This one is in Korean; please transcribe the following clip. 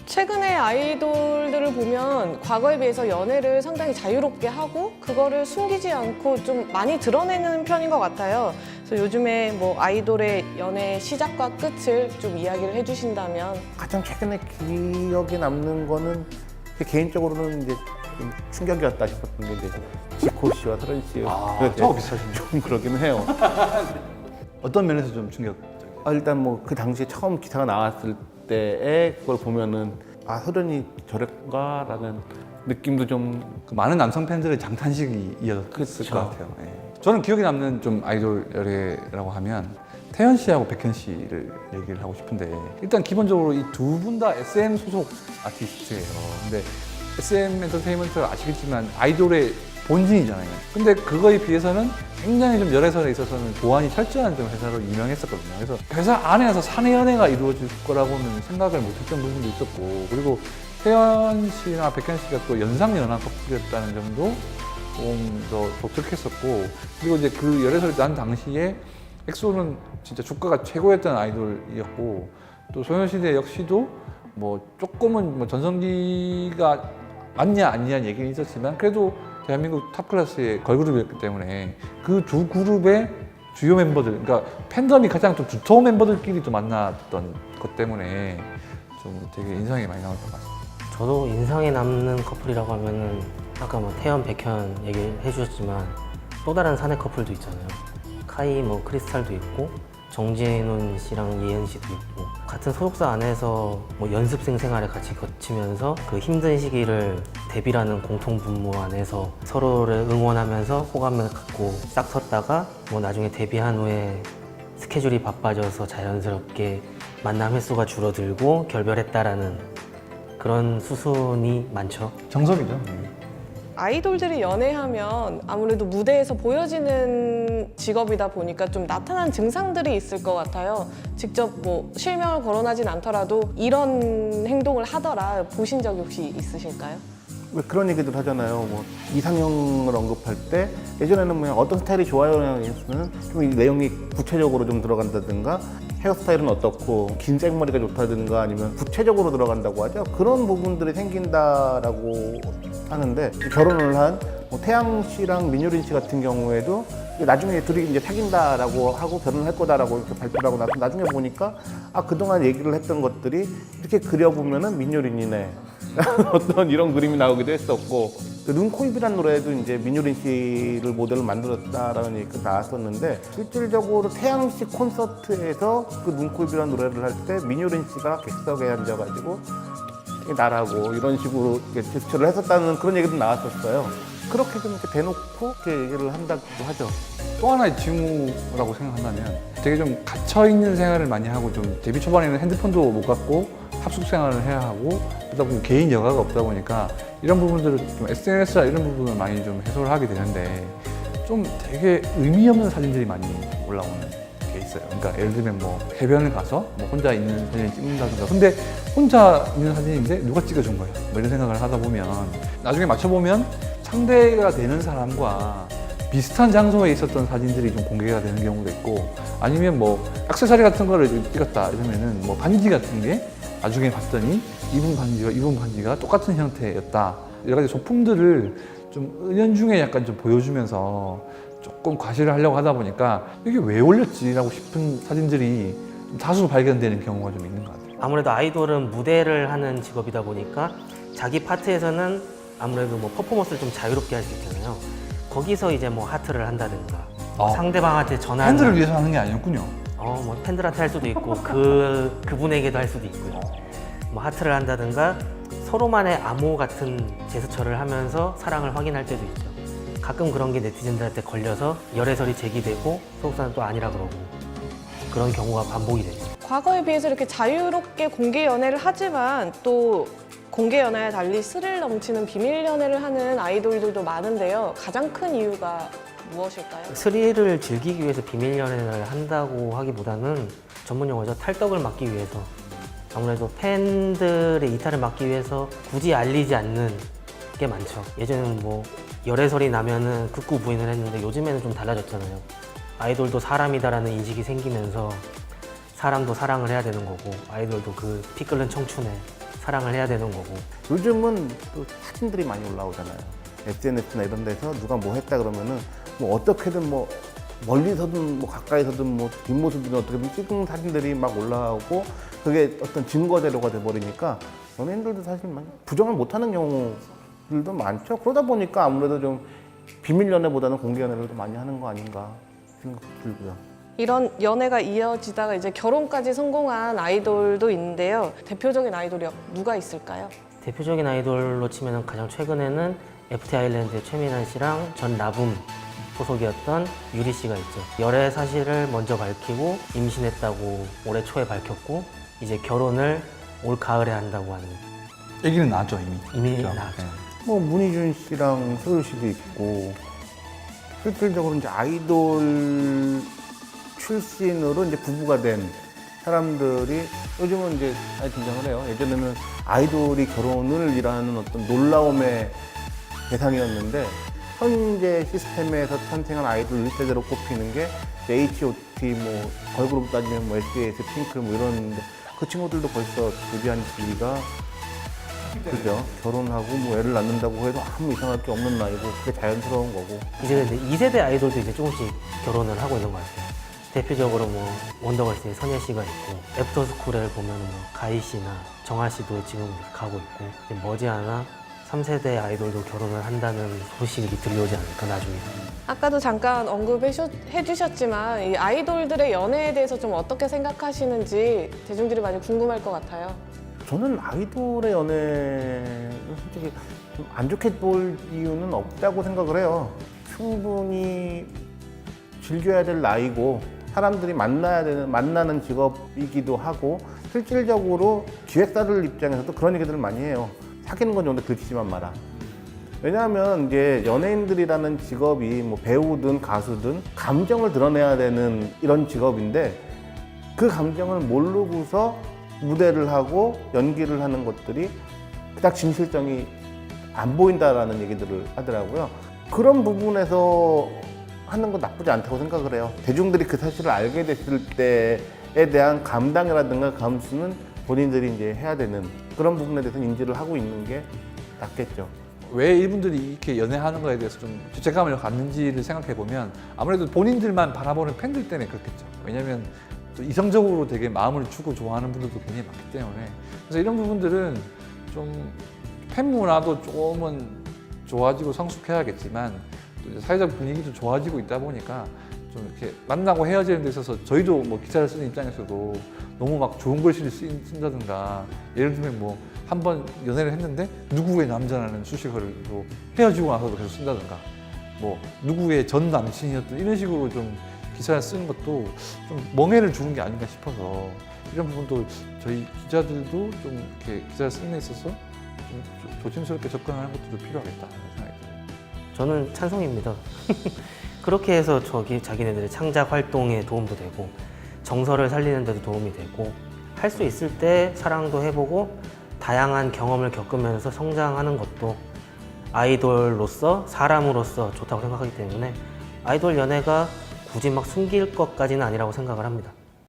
최근에 아이돌들을 보면 과거에 비해서 연애를 상당히 자유롭게 하고 그거를 숨기지 않고 좀 많이 드러내는 편인 것 같아요. 그래서 요즘에 뭐 아이돌의 연애 시작과 끝을 좀 이야기를 해주신다면. 가장 최근에 기억에 남는 거는 개인적으로는 이제 좀 충격이었다 싶었던 게 이제 지코 씨와 설현 씨. 저하고 비슷하시네요. 좀 그러긴 해요. 어떤 면에서 좀 충격적이에요? 일단 뭐 그 당시에 처음 기사가 나왔을 때에 그걸 보면은 설현이 저랬가라는 느낌도 좀. 그 많은 남성 팬들의 장탄식이 이어졌을 그쵸. 것 같아요. 예. 저는 기억에 남는 좀 아이돌 열애라고 하면 태연 씨하고 백현 씨를 얘기를 하고 싶은데, 일단 기본적으로 이 두 분 다 SM 소속 아티스트예요. 근데 SM 엔터테인먼트 아시겠지만 아이돌의 본진이잖아요. 근데 그거에 비해서는 굉장히 좀 열애설에 있어서는 보안이 철저한 좀 회사로 유명했었거든요. 그래서 회사 안에서 사내 연애가 이루어질 거라고는 생각을 못했던 부분도 있었고, 그리고 태연 씨나 백현 씨가 또 연상연하 커플이었다는 점도 좀 더 독특했었고, 그리고 이제 그 열애설이 난 당시에 엑소는 진짜 주가가 최고였던 아이돌이었고, 또 소녀시대 역시도 뭐 조금은 뭐 전성기가 맞냐 아니냐 얘기는 있었지만 그래도 대한민국 탑 클래스의 걸그룹이었기 때문에 그 두 그룹의 주요 멤버들, 그러니까 팬덤이 가장 좀 두터운 멤버들끼리 또 만났던 것 때문에 좀 되게 인상이 많이 남았던 것 같습니다. 저도 인상에 남는 커플이라고 하면은 아까 뭐 태연, 백현 얘기해 주셨지만 또 다른 사내 커플도 있잖아요. 카이, 뭐 크리스탈도 있고 정진훈 씨랑 예은 씨도 있고, 같은 소속사 안에서 뭐 연습생 생활을 같이 거치면서 그 힘든 시기를 데뷔라는 공통 분모 안에서 서로를 응원하면서 호감을 갖고 싹 섰다가 뭐 나중에 데뷔한 후에 스케줄이 바빠져서 자연스럽게 만남 횟수가 줄어들고 결별했다라는 그런 수순이 많죠. 정석이죠. 아이돌들이 연애하면 아무래도 무대에서 보여지는 직업이다 보니까 좀 나타난 증상들이 있을 것 같아요. 직접 뭐 실명을 거론하진 않더라도 이런 행동을 하더라 보신 적이 혹시 있으실까요? 왜 그런 얘기들 하잖아요. 뭐 이상형을 언급할 때 예전에는 그냥 어떤 스타일이 좋아요라는 했으면 좀 이 내용이 구체적으로 좀 들어간다든가, 헤어스타일은 어떻고 긴 생머리가 좋다든가 아니면 구체적으로 들어간다고 하죠. 그런 부분들이 생긴다라고 하는데, 결혼을 한 뭐 태양 씨랑 민효린 씨 같은 경우에도 나중에 둘이 이제 사귄다라고 하고 결혼할 거다라고 이렇게 발표를 하고 나서 나중에 보니까 그동안 얘기를 했던 것들이 이렇게 그려보면은 민효린이네. 어떤 이런 그림이 나오기도 했었고, 그 눈, 코, 입이라는 노래도 이제 민효린 씨를 모델로 만들었다라는 얘기가 나왔었는데, 실질적으로 태양 씨 콘서트에서 그 눈, 코, 입이라는 노래를 할 때 민효린 씨가 객석에 앉아가지고 나라고 이런 식으로 이렇게 제스처를 했었다는 그런 얘기도 나왔었어요. 그렇게 좀 이렇게 대놓고 이렇게 얘기를 한다고 하죠. 또 하나의 징후라고 생각한다면 되게 좀 갇혀있는 생활을 많이 하고, 좀 데뷔 초반에는 핸드폰도 못 갖고 합숙 생활을 해야 하고, 그러다 보면 개인 여가가 없다 보니까 이런 부분들을 좀 SNS나 이런 부분을 많이 좀 해소를 하게 되는데, 좀 되게 의미 없는 사진들이 많이 올라오는 게 있어요. 그러니까 예를 들면 뭐 해변을 가서 뭐 혼자 있는 사진을 찍는다든가, 근데 혼자 있는 사진인데 누가 찍어준 거야? 뭐 이런 생각을 하다 보면 나중에 맞춰보면 상대가 되는 사람과 비슷한 장소에 있었던 사진들이 좀 공개가 되는 경우도 있고, 아니면 뭐 액세서리 같은 거를 찍었다 이러면은 뭐 반지 같은 게 나중에 봤더니 이분 반지가 똑같은 형태였다. 여러 가지 소품들을 좀 은연중에 약간 좀 보여주면서 조금 과시를 하려고 하다 보니까 이게 왜 올렸지라고 싶은 사진들이 좀 다수 발견되는 경우가 좀 있는 것 같아요. 아무래도 아이돌은 무대를 하는 직업이다 보니까 자기 파트에서는 아무래도 뭐 퍼포먼스를 좀 자유롭게 할 수 있잖아요. 거기서 이제 뭐 하트를 한다든가 상대방한테 전화를 팬들을 위해서 하는 게 아니었군요. 뭐 팬들한테 할 수도 있고 그분에게도 할 수도 있고요. 뭐 하트를 한다든가 서로만의 암호 같은 제스처를 하면서 사랑을 확인할 때도 있죠. 가끔 그런 게 네티즌들한테 걸려서 열애설이 제기되고 소속사는 또 아니라 그러고, 그런 경우가 반복이 되죠. 과거에 비해서 이렇게 자유롭게 공개 연애를 하지만 또 공개 연애와 달리 스릴 넘치는 비밀 연애를 하는 아이돌들도 많은데요. 가장 큰 이유가 무엇일까요? 스릴을 즐기기 위해서 비밀 연애를 한다고 하기보다는 전문 용어죠. 탈덕을 막기 위해서. 아무래도 팬들의 이탈을 막기 위해서 굳이 알리지 않는 게 많죠. 예전에는 뭐 열애설이 나면은 극구 부인을 했는데 요즘에는 좀 달라졌잖아요. 아이돌도 사람이다라는 인식이 생기면서 사람도 사랑을 해야 되는 거고, 아이돌도 그 피 끓는 청춘에 사랑을 해야 되는 거고. 요즘은 또 사진들이 많이 올라오잖아요. SNS나 이런 데서 누가 뭐 했다 그러면은 뭐 어떻게든 뭐 멀리서든 뭐 가까이서든 뭐 뒷모습이든 어떻게든 찍은 사진들이 막 올라오고 그게 어떤 증거 자료가 돼버리니까 연예인들도 사실 많이 부정을 못하는 경우들도 많죠. 그러다 보니까 아무래도 좀 비밀 연애보다는 공개 연애를 더 많이 하는 거 아닌가 생각 들고요. 이런 연애가 이어지다가 이제 결혼까지 성공한 아이돌도 있는데요. 대표적인 아이돌이 누가 있을까요? 대표적인 아이돌로 치면 가장 최근에는 FT 아일랜드의 최민환 씨랑 전 라붐 소속이었던 유리 씨가 있죠. 열애 사실을 먼저 밝히고 임신했다고 올해 초에 밝혔고 이제 결혼을 올 가을에 한다고 하는. 얘기는 나왔죠 이미. 이미 그죠? 나왔죠. 네. 뭐 문희준 씨랑 소유 씨도 있고 실질적으로 이제 아이돌 출신으로 이제 부부가 된 사람들이 요즘은 이제 많이 등장을 해요. 예전에는 아이돌이 결혼을 이라는 어떤 놀라움의 대상이었는데 현재 시스템에서 탄생한 아이돌 1세대로 꼽히는 게 H.O.T. 뭐 걸그룹 따지면 뭐 S.E.S, 핑클 뭐 이런 그 친구들도 벌써 데뷔한 지가 그죠. 결혼하고 뭐 애를 낳는다고 해도 아무 이상할 게 없는 나이고 그게 자연스러운 거고. 이제 근데 2세대 아이돌도 이제 조금씩 결혼을 하고 있는 것 같아요. 대표적으로 뭐 원더걸스의 선예 씨가 있고 애프터스쿨에 보면 뭐 가희 씨나 정아 씨도 지금 가고 있고 이제 머지않아 3세대 아이돌도 결혼을 한다는 소식이 들려오지 않을까 나중에. 아까도 잠깐 언급해 주셨지만 이 아이돌들의 연애에 대해서 좀 어떻게 생각하시는지 대중들이 많이 궁금할 것 같아요. 저는 아이돌의 연애를 솔직히 좀 안 좋게 볼 이유는 없다고 생각을 해요. 충분히 즐겨야 될 나이고 사람들이 만나는 직업이기도 하고 실질적으로 기획사들 입장에서도 그런 얘기들을 많이 해요. 사귀는 건 좋은데 들키지만 마라. 왜냐하면 이제 연예인들이라는 직업이 뭐 배우든 가수든 감정을 드러내야 되는 이런 직업인데 그 감정을 모르고서 무대를 하고 연기를 하는 것들이 그닥 진실성이 안 보인다라는 얘기들을 하더라고요. 그런 부분에서 하는 건 나쁘지 않다고 생각을 해요. 대중들이 그 사실을 알게 됐을 때에 대한 감당이라든가 감수는 본인들이 이제 해야 되는 그런 부분에 대해서 인지를 하고 있는 게 낫겠죠. 왜 이분들이 이렇게 연애하는 거에 대해서 좀 죄책감을 갖는지를 생각해 보면 아무래도 본인들만 바라보는 팬들 때문에 그렇겠죠. 왜냐하면 또 이성적으로 되게 마음을 주고 좋아하는 분들도 굉장히 많기 때문에 그래서 이런 부분들은 좀 팬 문화도 조금은 좋아지고 성숙해야겠지만 또 이제 사회적 분위기도 좋아지고 있다 보니까 좀 이렇게 만나고 헤어지는 데 있어서 저희도 뭐 기사를 쓰는 입장에서도 너무 막 좋은 글씨를 쓴다든가 예를 들면 뭐 한 번 연애를 했는데 누구의 남자라는 수식어로 헤어지고 나서도 계속 쓴다든가 뭐 누구의 전 남친이었던 이런 식으로 좀 기사를 쓰는 것도 좀 멍해를 주는 게 아닌가 싶어서 이런 부분도 저희 기자들도 좀 이렇게 기사를 쓰는 데 있어서 좀 조심스럽게 접근하는 것도 좀 필요하겠다 생각이 들어요. 저는 찬성입니다. 그렇게 해서 자기네들의 창작 활동에 도움도 되고 정서를 살리는 데도 도움이 되고 할 수 있을 때 사랑도 해보고 다양한 경험을 겪으면서 성장하는 것도 아이돌로서 사람으로서 좋다고 생각하기 때문에 아이돌 연애가 굳이 막 숨길 것까지는 아니라고 생각을 합니다.